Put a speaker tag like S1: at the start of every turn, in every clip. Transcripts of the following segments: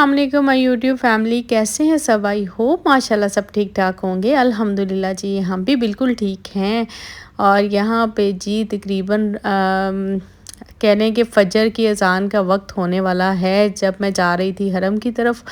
S1: अस्सलाम वालेकुम my YouTube family, कैसे हैं सब? आई होप माशाल्लाह सब ठीक ठाक होंगे। अल्हम्दुलिल्लाह जी, हम भी बिल्कुल ठीक हैं। और यहाँ पे जी तकरीबन कह लें कि फ़जर की अज़ान का वक्त होने वाला है जब मैं जा रही थी हरम की तरफ।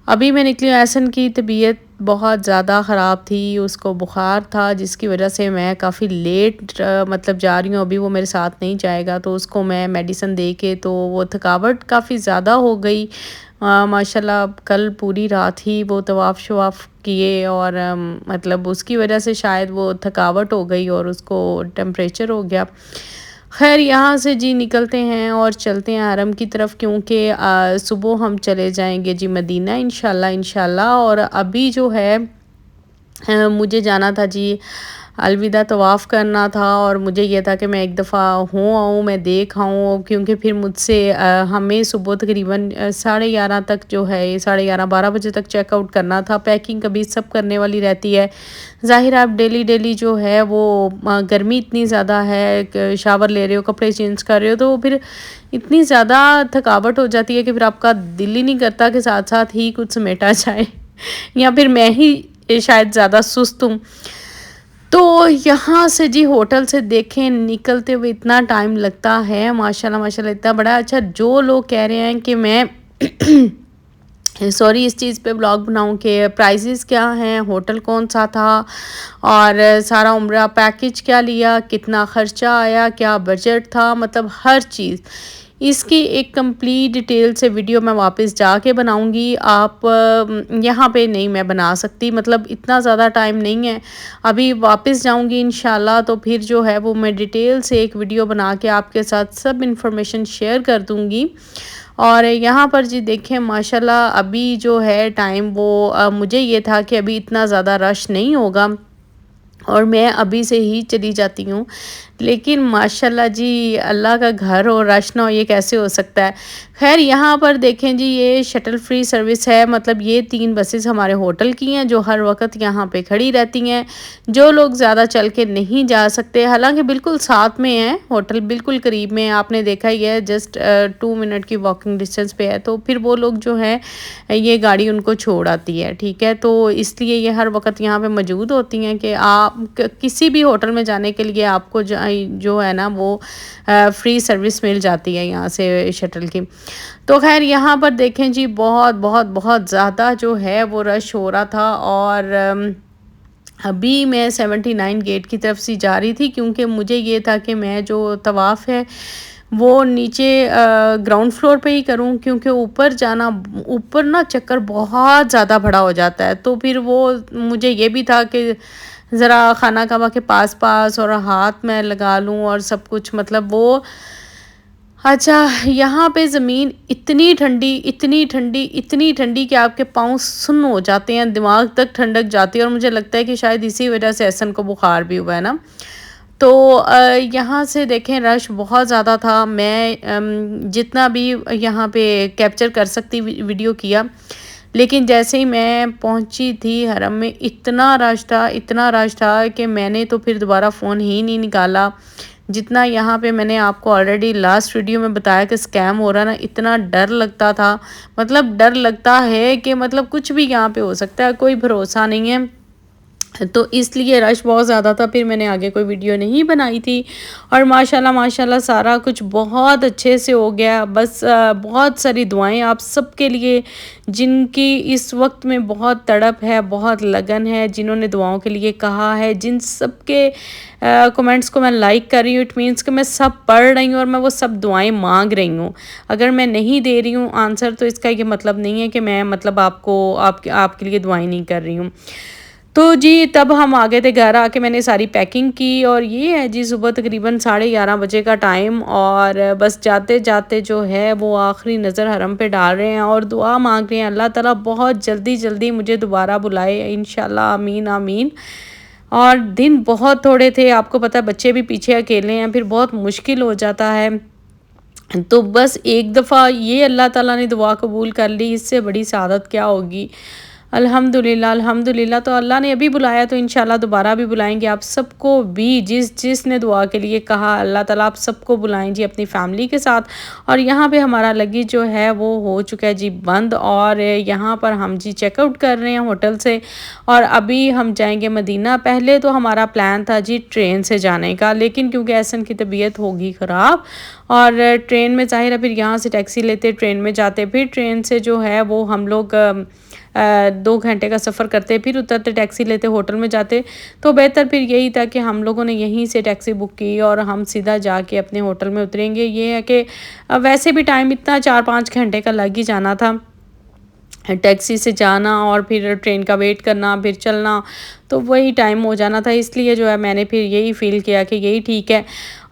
S1: अभी मैं निकली हूँ। एहसन की तबीयत बहुत ज़्यादा ख़राब थी, उसको बुखार था जिसकी वजह से मैं काफ़ी लेट मतलब जा रही हूँ। अभी वो मेरे साथ नहीं जाएगा तो उसको मैं मेडिसिन दे के, तो वो थकावट काफ़ी ज़्यादा हो गई। माशाल्लाह कल पूरी रात ही वो तवाफ़ शवाफ़ किए और मतलब उसकी वजह से शायद वो थकावट हो गई और उसको टेम्परेचर हो गया। ख़ैर यहाँ से जी निकलते हैं और चलते हैं हरम की तरफ, क्योंकि सुबह हम चले जाएंगे जी मदीना इंशाल्लाह इंशाल्लाह। और अभी जो है मुझे जाना था जी, अलविदा तवाफ़ करना था और मुझे ये था कि मैं एक दफ़ा हो आऊँ, मैं देख आऊँ, क्योंकि फिर मुझसे हमें सुबह तकरीबन 11:30 तक जो है, 11:30-12 बजे तक चेकआउट करना था। पैकिंग कभी सब करने वाली रहती है। ज़ाहिर है आप डेली डेली जो है वो गर्मी इतनी ज़्यादा है, शावर ले रहे हो, कपड़े चेंज कर रहे हो, तो फिर इतनी ज़्यादा थकावट हो जाती है कि फिर आपका दिल ही नहीं करता कि साथ साथ ही कुछ समेटा जाए या फिर मैं ही शायद ज़्यादा सुस्त हूँ। तो यहाँ से जी होटल से देखें निकलते हुए इतना टाइम लगता है, माशाल्लाह माशाल्लाह इतना बड़ा। अच्छा, जो लोग कह रहे हैं कि मैं सॉरी इस चीज़ पे ब्लॉग बनाऊं कि प्राइसेस क्या हैं, होटल कौन सा था और सारा उम्रा पैकेज क्या लिया, कितना ख़र्चा आया, क्या बजट था, मतलब हर चीज़ इसकी एक कंप्लीट डिटेल से वीडियो मैं वापस जाके बनाऊंगी। आप यहाँ पे नहीं मैं बना सकती, मतलब इतना ज़्यादा टाइम नहीं है। अभी वापस जाऊंगी इंशाल्लाह तो फिर जो है वो मैं डिटेल से एक वीडियो बना के आपके साथ सब इन्फॉर्मेशन शेयर कर दूंगी। और यहाँ पर जी देखें माशाल्लाह अभी जो है टाइम वो मुझे ये था कि अभी इतना ज़्यादा रश नहीं होगा और मैं अभी से ही चली जाती हूँ। लेकिन माशाल्लाह जी अल्लाह का घर हो, रश ना हो, ये कैसे हो सकता है। खैर यहाँ पर देखें जी, ये शटल फ्री सर्विस है, मतलब ये 3 बसेस हमारे होटल की हैं जो हर वक्त यहाँ पे खड़ी रहती हैं। जो लोग ज़्यादा चल के नहीं जा सकते, हालांकि बिल्कुल साथ में है होटल, बिल्कुल करीब में, आपने देखा ही है, जस्ट 2 मिनट की वॉकिंग डिस्टेंस पे है। तो फिर वो लोग जो है ये गाड़ी उनको छोड़ आती है, ठीक है। तो इसलिए ये हर वक्त यहाँ पे मौजूद होती हैं कि आप किसी भी होटल में जाने के लिए आपको जो है ना वो फ्री सर्विस मिल जाती है यहाँ से शटल की। तो खैर यहाँ पर देखें जी बहुत बहुत बहुत ज़्यादा जो है वो रश हो रहा था। और अभी मैं 79 गेट की तरफ से जा रही थी, क्योंकि मुझे ये था कि मैं जो तवाफ़ है वो नीचे ग्राउंड फ्लोर पे ही करूं, क्योंकि ऊपर जाना, ऊपर ना चक्कर बहुत ज़्यादा बड़ा हो जाता है। तो फिर वो मुझे ये भी था कि ज़रा खाना काबा के पास पास और हाथ में लगा लूं और सब कुछ, मतलब वो। अच्छा, यहाँ पे ज़मीन इतनी ठंडी इतनी ठंडी इतनी ठंडी कि आपके पाँव सुन्न हो जाते हैं, दिमाग तक ठंडक जाती है। और मुझे लगता है कि शायद इसी वजह से एहसन को बुखार भी हुआ है ना। तो यहाँ से देखें रश बहुत ज़्यादा था। मैं जितना भी यहाँ पे कैप्चर कर सकती वीडियो किया, लेकिन जैसे ही मैं पहुँची थी हरम में इतना रश था, इतना रश था कि मैंने तो फिर दोबारा फ़ोन ही नहीं निकाला। जितना यहाँ पे मैंने आपको ऑलरेडी लास्ट वीडियो में बताया कि स्कैम हो रहा ना, इतना डर लगता था, मतलब डर लगता है कि मतलब कुछ भी यहाँ पे हो सकता है, कोई भरोसा नहीं है। तो इसलिए रश बहुत ज़्यादा था, फिर मैंने आगे कोई वीडियो नहीं बनाई थी। और माशाल्लाह माशाल्लाह सारा कुछ बहुत अच्छे से हो गया। बस बहुत सारी दुआएं आप सबके लिए, जिनकी इस वक्त में बहुत तड़प है, बहुत लगन है, जिन्होंने दुआओं के लिए कहा है, जिन सब के कमेंट्स को मैं लाइक कर रही हूँ, इट मीन्स कि मैं सब पढ़ रही हूँ और मैं वो सब दुआएं मांग रही हूँ। अगर मैं नहीं दे रही हूँ आंसर तो इसका ये मतलब नहीं है कि मैं मतलब आपके लिए दुआएं नहीं कर रही हूँ। तो जी तब हम आ गए थे घर, आके मैंने सारी पैकिंग की और ये है जी सुबह तकरीबन 11:30 बजे का टाइम। और बस जाते जाते जो है वो आखिरी नज़र हरम पे डाल रहे हैं और दुआ मांग रहे हैं अल्लाह ताला बहुत जल्दी जल्दी मुझे दोबारा बुलाए इंशाल्लाह, आमीन आमीन। और दिन बहुत थोड़े थे, आपको पता है बच्चे भी पीछे अकेले हैं, फिर बहुत मुश्किल हो जाता है। तो बस एक दफ़ा ये अल्लाह ताला ने दुआ कबूल कर ली, इससे बड़ी सआदत क्या होगी। अल्हम्दुलिल्लाह, अल्हम्दुलिल्लाह। तो अल्लाह ने अभी बुलाया तो इंशाल्लाह दोबारा भी बुलाएँगे आप सबको भी, जिसने दुआ के लिए कहा अल्लाह ताला आप सबको बुलाएँ जी अपनी फ़ैमिली के साथ। और यहाँ पे हमारा लगेज जो है वो हो चुका है जी बंद, और यहाँ पर हम जी चेकआउट कर रहे हैं होटल से, और अभी हम जाएँगे मदीना। पहले तो हमारा प्लान था जी ट्रेन से जाने का, लेकिन क्योंकि एहसन की तबीयत होगी ख़राब, और ट्रेन में ज़ाहिर है फिर यहाँ से टैक्सी लेते ट्रेन में जाते, फिर ट्रेन से जो है वो हम लोग 2 घंटे का सफ़र करते, फिर उतरते टैक्सी लेते होटल में जाते। तो बेहतर फिर यही था कि हम लोगों ने यहीं से टैक्सी बुक की और हम सीधा जाके अपने होटल में उतरेंगे। ये है कि वैसे भी टाइम इतना 4-5 घंटे का लग ही जाना था, टैक्सी से जाना और फिर ट्रेन का वेट करना फिर चलना, तो वही टाइम हो जाना था। इसलिए जो है मैंने फिर यही फ़ील किया कि यही ठीक है।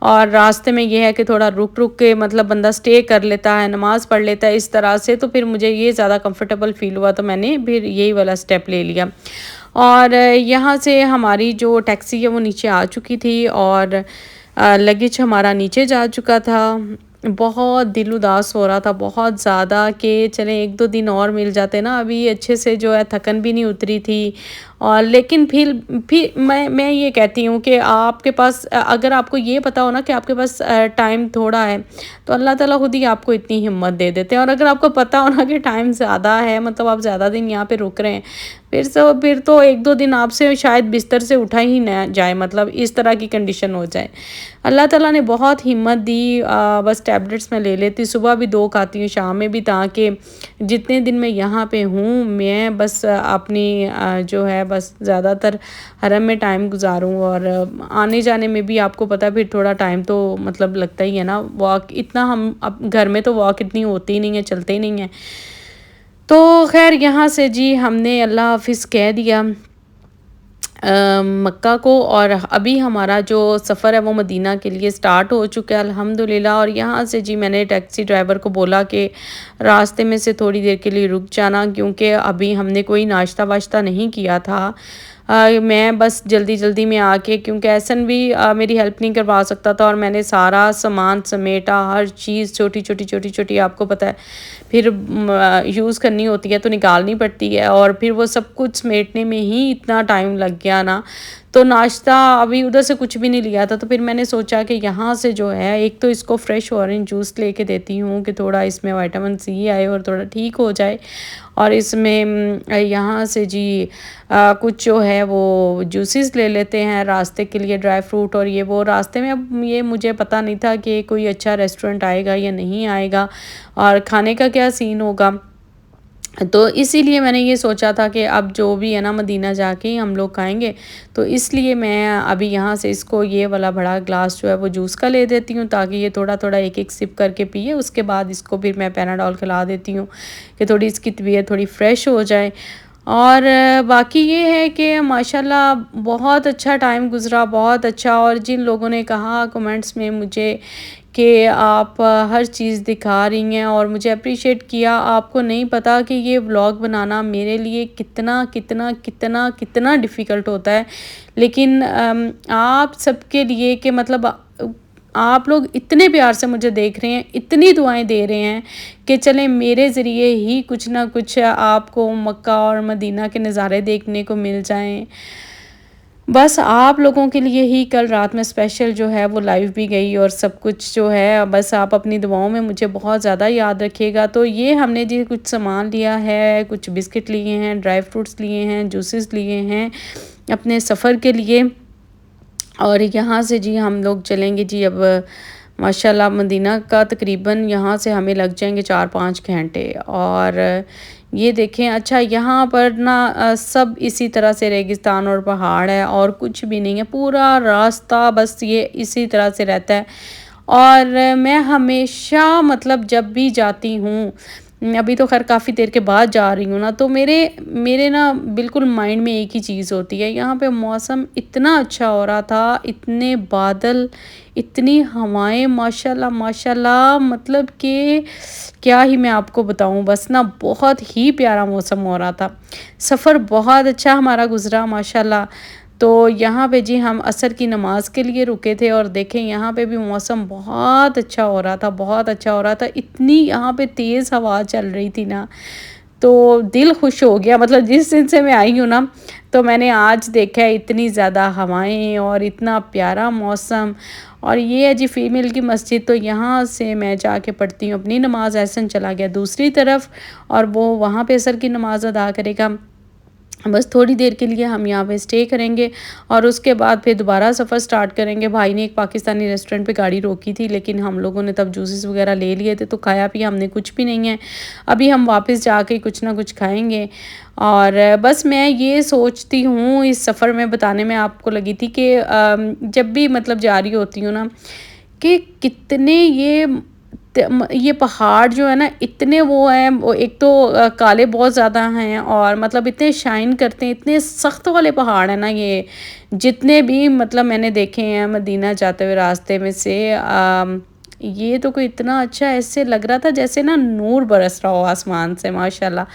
S1: और रास्ते में ये है कि थोड़ा रुक रुक के मतलब बंदा स्टे कर लेता है, नमाज़ पढ़ लेता है इस तरह से, तो फिर मुझे ये ज़्यादा कंफर्टेबल फ़ील हुआ, तो मैंने फिर यही वाला स्टेप ले लिया। और यहाँ से हमारी जो टैक्सी है वो नीचे आ चुकी थी, और लगेज हमारा नीचे जा चुका था। बहुत दिल उदास हो रहा था बहुत ज़्यादा कि चलें 1-2 दिन और मिल जाते ना, अभी अच्छे से जो है थकन भी नहीं उतरी थी। और लेकिन फिर मैं ये कहती हूँ कि आपके पास अगर आपको ये पता हो ना कि आपके पास टाइम थोड़ा है, तो अल्लाह ताला खुद ही आपको इतनी हिम्मत दे देते हैं। और अगर आपको पता हो ना कि टाइम ज़्यादा है, मतलब आप ज़्यादा दिन यहाँ पे रुक रहे हैं, फिर तो 1-2 दिन आपसे शायद बिस्तर से उठा ही ना जाए, मतलब इस तरह की कंडीशन हो जाए। अल्लाह ताला ने बहुत हिम्मत दी। बस टैबलेट्स मैं ले लेती, सुबह भी 2 खाती हूँ, शाम में भी, ताकि जितने दिन मैं यहाँ पे हूँ मैं बस अपनी जो है बस ज़्यादातर हरम में टाइम गुजारूँ। और आने जाने में भी आपको पता है फिर थोड़ा टाइम तो मतलब लगता ही है ना, वॉक इतना हम अब घर में तो वॉक इतनी होती ही नहीं है, चलते ही नहीं है। तो खैर यहाँ से जी हमने अल्लाह हाफ़िज़ कह दिया मक्का को, और अभी हमारा जो सफ़र है वो मदीना के लिए स्टार्ट हो चुका है अल्हम्दुलिल्लाह। और यहाँ से जी मैंने टैक्सी ड्राइवर को बोला कि रास्ते में से थोड़ी देर के लिए रुक जाना, क्योंकि अभी हमने कोई नाश्ता वाश्ता नहीं किया था। मैं बस जल्दी जल्दी में आके, क्योंकि एहसन भी मेरी हेल्प नहीं करवा सकता था, और मैंने सारा सामान समेटा, हर चीज़ छोटी छोटी आपको पता है फिर यूज़ करनी होती है तो निकालनी पड़ती है, और फिर वो सब कुछ समेटने में ही इतना टाइम लग गया ना। तो नाश्ता अभी उधर से कुछ भी नहीं लिया था, तो फिर मैंने सोचा कि यहाँ से जो है एक तो इसको फ्रेश ऑरेंज जूस लेके देती हूँ कि थोड़ा इसमें विटामिन सी आए और थोड़ा ठीक हो जाए। और इसमें यहाँ से जी कुछ जो है वो जूसेस ले लेते हैं रास्ते के लिए, ड्राई फ्रूट और ये वो। रास्ते में अब ये मुझे पता नहीं था कि कोई अच्छा रेस्टोरेंट आएगा या नहीं आएगा, और खाने का क्या सीन होगा। तो इसीलिए मैंने ये सोचा था कि अब जो भी है ना मदीना जाके ही हम लोग खाएँगे। तो इसलिए मैं अभी यहाँ से इसको ये वाला बड़ा ग्लास जो है वो जूस का ले देती हूँ, ताकि ये थोड़ा-थोड़ा एक-एक सिप करके पिए। उसके बाद इसको फिर मैं पैनाडोल खिला देती हूँ कि थोड़ी इसकी तबीयत थोड़ी फ्रेश हो जाए। और बाकी ये है कि माशाल्लाह बहुत अच्छा टाइम गुज़रा, बहुत अच्छा। और जिन लोगों ने कहा कमेंट्स में मुझे कि आप हर चीज़ दिखा रही हैं और मुझे अप्रिशिएट किया, आपको नहीं पता कि ये व्लॉग बनाना मेरे लिए कितना कितना कितना कितना डिफ़िकल्ट होता है। लेकिन आप सबके लिए कि मतलब आप लोग इतने प्यार से मुझे देख रहे हैं, इतनी दुआएं दे रहे हैं कि चलें मेरे ज़रिए ही कुछ ना कुछ आपको मक्का और मदीना के नज़ारे देखने को मिल जाएं। बस आप लोगों के लिए ही कल रात में स्पेशल जो है वो लाइव भी गई, और सब कुछ जो है बस आप अपनी दुआओं में मुझे बहुत ज़्यादा याद रखिएगा। तो ये हमने जी कुछ सामान लिया है, कुछ बिस्किट लिए हैं, ड्राई फ्रूट्स लिए हैं, जूसेस लिए हैं अपने सफ़र के लिए। और यहाँ से जी हम लोग चलेंगे जी अब माशाल्लाह मदीना का तकरीबन यहाँ से हमें लग जाएंगे 4-5 घंटे। और ये देखें अच्छा यहाँ पर ना सब इसी तरह से रेगिस्तान और पहाड़ है और कुछ भी नहीं है, पूरा रास्ता बस ये इसी तरह से रहता है। और मैं हमेशा मतलब जब भी जाती हूँ, अभी तो खैर काफ़ी देर के बाद जा रही हूँ ना, तो मेरे मेरे ना बिल्कुल माइंड में एक ही चीज़ होती है। यहाँ पे मौसम इतना अच्छा हो रहा था, इतने बादल, इतनी हवाएं, माशाल्लाह माशाल्लाह, मतलब कि क्या ही मैं आपको बताऊँ, बस ना बहुत ही प्यारा मौसम हो रहा था। सफ़र बहुत अच्छा हमारा गुज़रा माशाल्लाह। तो यहाँ पे जी हम असर की नमाज के लिए रुके थे, और देखें यहाँ पे भी मौसम बहुत अच्छा हो रहा था, बहुत अच्छा हो रहा था। इतनी यहाँ पे तेज़ हवा चल रही थी ना, तो दिल खुश हो गया। मतलब जिस दिन से मैं आई हूँ ना, तो मैंने आज देखा है इतनी ज़्यादा हवाएं और इतना प्यारा मौसम। और ये है जी फीमेल की मस्जिद, तो यहाँ से मैं जाके पढ़ती हूँ अपनी नमाज। एहसन चला गया दूसरी तरफ और वो वहाँ पे असर की नमाज अदा करेगा। बस थोड़ी देर के लिए हम यहाँ पे स्टे करेंगे और उसके बाद फिर दोबारा सफ़र स्टार्ट करेंगे। भाई ने एक पाकिस्तानी रेस्टोरेंट पे गाड़ी रोकी थी, लेकिन हम लोगों ने तब जूसेस वगैरह ले लिए थे, तो खाया पिया हमने कुछ भी नहीं है। अभी हम वापस जाके कुछ ना कुछ खाएंगे। और बस मैं ये सोचती हूँ इस सफ़र में बताने में आपको लगी थी कि जब भी मतलब जा रही होती हूँ ना, कि कितने ये पहाड़ जो है ना, इतने वो हैं। वो एक तो काले बहुत ज़्यादा हैं और मतलब इतने शाइन करते हैं, इतने सख्त वाले पहाड़ हैं ना ये, जितने भी मतलब मैंने देखे हैं मदीना जाते हुए रास्ते में से। ये तो कोई इतना अच्छा ऐसे लग रहा था जैसे ना नूर बरस रहा हो आसमान से, माशाल्लाह।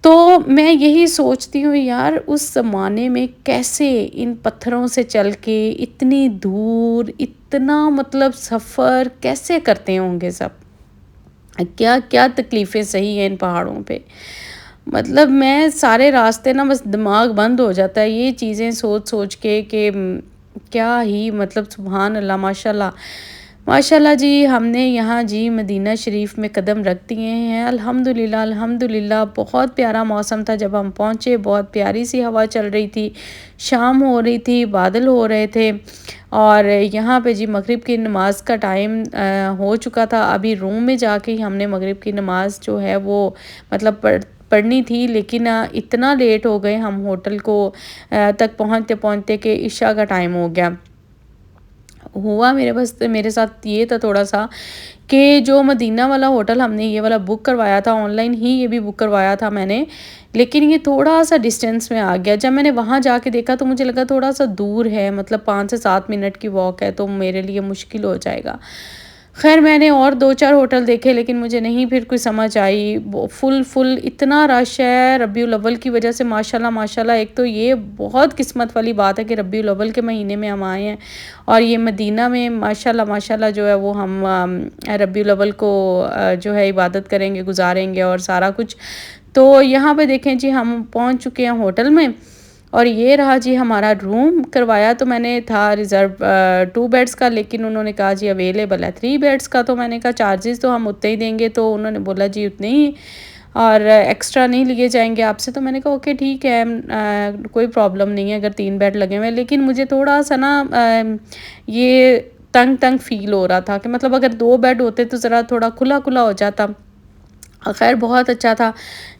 S1: तो मैं यही सोचती हूँ यार, उस ज़माने में कैसे इन पत्थरों से चल के इतनी दूर, इतना मतलब सफ़र कैसे करते होंगे सब। क्या क्या तकलीफ़ें सही हैं इन पहाड़ों पे। मतलब मैं सारे रास्ते ना बस दिमाग बंद हो जाता है ये चीज़ें सोच सोच के कि क्या ही मतलब सुभान अल्लाह, माशाल्लाह। माशाल्लाह जी, हमने यहाँ जी मदीना शरीफ में कदम रख दिए हैं। अल्हम्दुलिल्लाह अल्हम्दुलिल्लाह। बहुत प्यारा मौसम था जब हम पहुँचे, बहुत प्यारी सी हवा चल रही थी, शाम हो रही थी, बादल हो रहे थे। और यहाँ पे जी मगरिब की नमाज का टाइम हो चुका था। अभी रूम में जाके ही हमने मगरिब की नमाज जो है वो मतलब पढ़नी थी, लेकिन इतना लेट हो गए हम होटल को तक पहुँचते पहुँचते कि इशा का टाइम हो गया। हुआ मेरे साथ ये था थोड़ा सा कि जो मदीना वाला होटल हमने ये वाला बुक करवाया था ऑनलाइन ही, ये भी बुक करवाया था मैंने, लेकिन ये थोड़ा सा डिस्टेंस में आ गया। जब मैंने वहाँ जाके देखा तो मुझे लगा थोड़ा सा दूर है, मतलब 5 से 7 मिनट की वॉक है, तो मेरे लिए मुश्किल हो जाएगा। खैर मैंने और 2-4 होटल देखे, लेकिन मुझे नहीं फिर कोई समझ आई। वो फुल इतना रश है रबीउल अव्वल की वजह से, माशाल्लाह माशाल्लाह। एक तो ये बहुत किस्मत वाली बात है कि रबीउल अव्वल के महीने में हम आए हैं और ये मदीना में माशाल्लाह माशाल्लाह जो है वो हम रबीउल अव्वल को जो है इबादत करेंगे, गुजारेंगे और सारा कुछ। तो यहाँ पे देखें जी हम पहुँच चुके हैं होटल में और ये रहा जी हमारा रूम। करवाया तो मैंने था रिज़र्व 2 बेड्स का, लेकिन उन्होंने कहा जी अवेलेबल है 3 बेड्स का। तो मैंने कहा चार्जेस तो हम उतने ही देंगे, तो उन्होंने बोला जी उतने ही और एक्स्ट्रा नहीं लिए जाएंगे आपसे। तो मैंने कहा ओके ठीक है, कोई प्रॉब्लम नहीं है अगर 3 बेड लगे हुए हैं। लेकिन मुझे थोड़ा सा ना ये तंग तंग फील हो रहा था कि मतलब अगर 2 बेड होते तो ज़रा थोड़ा खुला खुला हो जाता। खैर बहुत अच्छा था।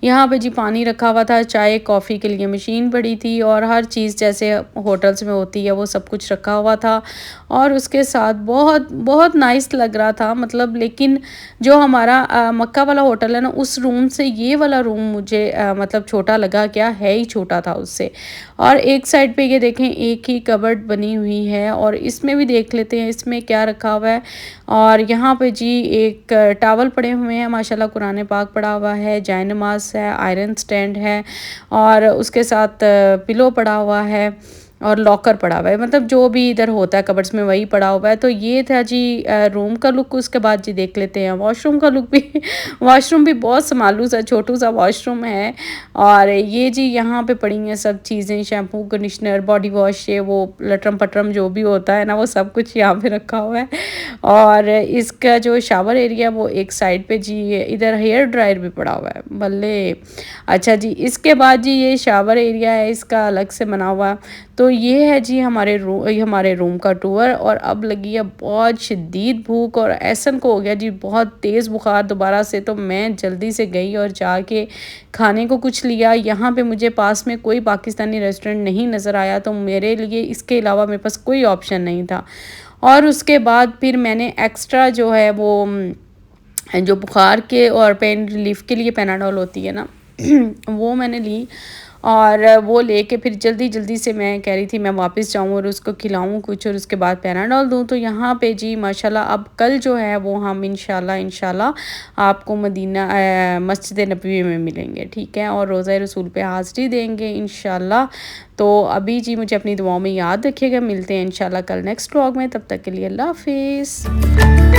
S1: यहाँ पे जी पानी रखा हुआ था, चाय कॉफ़ी के लिए मशीन पड़ी थी और हर चीज़ जैसे होटल्स में होती है वो सब कुछ रखा हुआ था। और उसके साथ बहुत बहुत नाइस लग रहा था मतलब। लेकिन जो हमारा मक्का वाला होटल है ना, उस रूम से ये वाला रूम मुझे मतलब छोटा लगा, क्या है ही छोटा था उससे। और एक साइड पे ये देखें एक ही कबर्ड बनी हुई है और इसमें भी देख लेते हैं इसमें क्या रखा हुआ है। और यहाँ पे जी एक टावल पड़े हुए हैं माशाल्लाह, कुरान पाक पड़ा हुआ है, जाय नमाज है, आयरन स्टैंड है और उसके साथ पिलो पड़ा हुआ है और लॉकर पड़ा हुआ है। मतलब जो भी इधर होता है कबर्ड्स में वही पड़ा हुआ है। तो ये था जी रूम का लुक। उसके बाद जी देख लेते हैं वॉशरूम का लुक भी। वॉशरूम भी बहुत समालू सा छोटू सा वॉशरूम है। और ये जी यहाँ पे पड़ी हैं सब चीज़ें, शैम्पू कंडीशनर बॉडी वॉश, ये वो लटरम पटरम जो भी होता है ना, वो सब कुछ यहाँ पे रखा हुआ है। और इसका जो शावर एरिया वो एक साइड पे जी, इधर हेयर ड्रायर भी पड़ा हुआ है बल्ले। अच्छा जी, इसके बाद जी ये शावर एरिया है, इसका अलग से बना हुआ। तो ये है जी हमारे रूम का टूर। और अब लगी है बहुत शदीद भूख और ऐसन को हो गया जी बहुत तेज़ बुखार दोबारा से। तो मैं जल्दी से गई और जाके खाने को कुछ लिया। यहाँ पे मुझे पास में कोई पाकिस्तानी रेस्टोरेंट नहीं नज़र आया, तो मेरे लिए इसके अलावा मेरे पास कोई ऑप्शन नहीं था। और उसके बाद फिर मैंने एक्स्ट्रा जो है वो जो बुखार के और पेन रिलीफ के लिए पेनाडोल होती है ना वो मैंने ली। और वो लेके फिर जल्दी जल्दी से मैं कह रही थी मैं वापस जाऊँ और उसको खिलाऊँ कुछ और उसके बाद पेनाडोल दूँ। तो यहाँ पे जी माशाल्लाह अब कल जो है वो हम इंशाल्लाह आपको मदीना मस्जिद नबवी में मिलेंगे, ठीक है, और रोज़ा रसूल पे हाज़िरी देंगे इंशाल्लाह। तो अभी जी मुझे अपनी दुआओं में याद रखिएगा। मिलते हैं इंशाल्लाह कल नेक्स्ट व्लॉग में, तब तक के लिए अल्लाह हाफिज़।